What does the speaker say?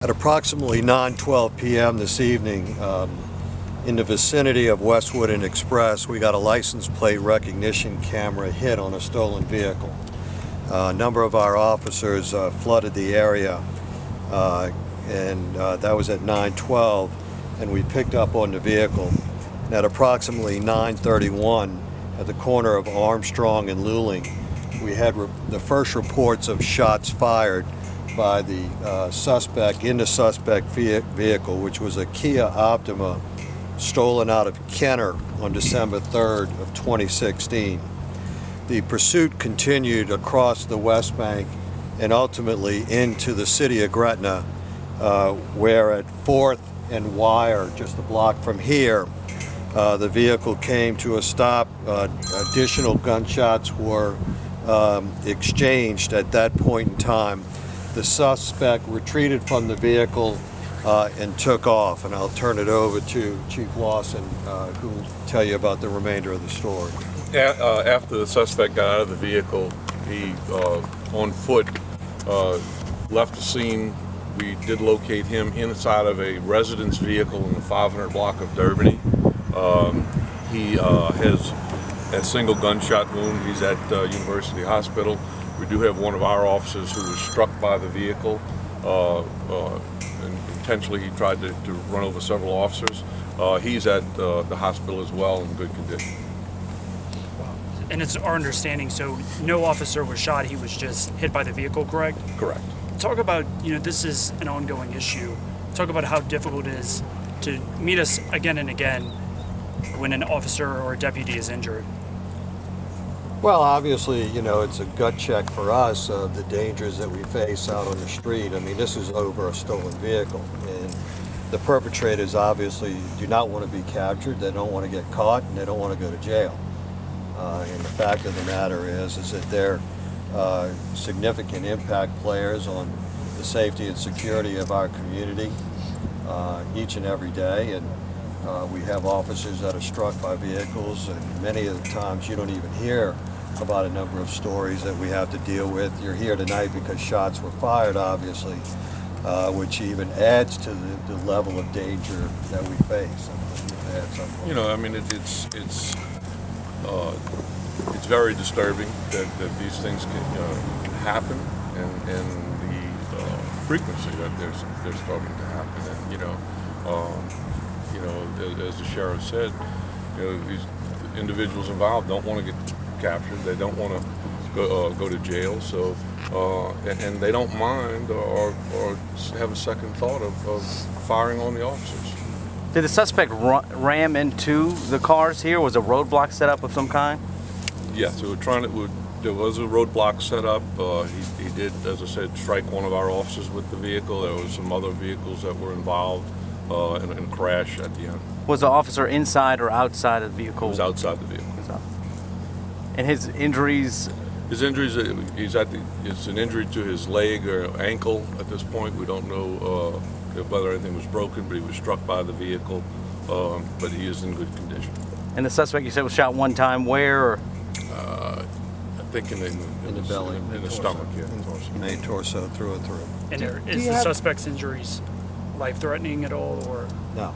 At approximately 9:12 p.m. this evening, in the vicinity of Westwood and Express, we got a license plate recognition camera hit on a stolen vehicle. A number of our officers flooded the area, and that was at 9:12, and we picked up on the vehicle. And at approximately 9:31, at the corner of Armstrong and Luling, we had the first reports of shots fired by the suspect in the suspect vehicle, which was a Kia Optima stolen out of Kenner on December 3rd of 2016. The pursuit continued across the West Bank and ultimately into the city of Gretna, where at 4th and Wire, just a block from here, the vehicle came to a stop. Additional gunshots were exchanged at that point in time. The suspect retreated from the vehicle and took off, and I'll turn it over to Chief Lawson, who will tell you about the remainder of the story. After the suspect got out of the vehicle, he, on foot, left the scene. We did locate him inside of a residence vehicle in the 500 block of Derby. He has a single gunshot wound. He's at University Hospital. We do have one of our officers who was struck by the vehicle. And intentionally, he tried to run over several officers. He's at the hospital as well in good condition. And it's our understanding, so no officer was shot, he was just hit by the vehicle, correct? Correct. Talk about, this is an ongoing issue. Talk about how difficult it is to meet us again and again when an officer or a deputy is injured. Well, obviously, it's a gut check for us of the dangers that we face out on the street. I mean, this is over a stolen vehicle, and the perpetrators obviously do not want to be captured. They don't want to get caught, and they don't want to go to jail. And the fact of the matter is that they're significant impact players on the safety and security of our community each and every day. And we have officers that are struck by vehicles, and many of the times you don't even hear about a number of stories that we have to deal with. You're here tonight because shots were fired, obviously, which even adds to the level of danger that we face. It's very disturbing that these things can happen, and the frequency that they're starting to happen. And as the sheriff said, these individuals involved don't want to get captured. They don't want to go to jail. So, and they don't mind or have a second thought of firing on the officers. Did the suspect ram into the cars here? Was a roadblock set up of some kind? Yes, there was a roadblock set up. He did, as I said, strike one of our officers with the vehicle. There was some other vehicles that were involved in a crash at the end. Was the officer inside or outside of the vehicle? He was outside the vehicle. And his injuries? His injuries, it's an injury to his leg or ankle at this point. We don't know whether anything was broken, but he was struck by the vehicle, but he is in good condition. And the suspect, you said, was shot one time where? Or? I think in the belly, in the stomach, yeah. Main torso, through and through. And is the suspect's injuries life-threatening at all, or? No.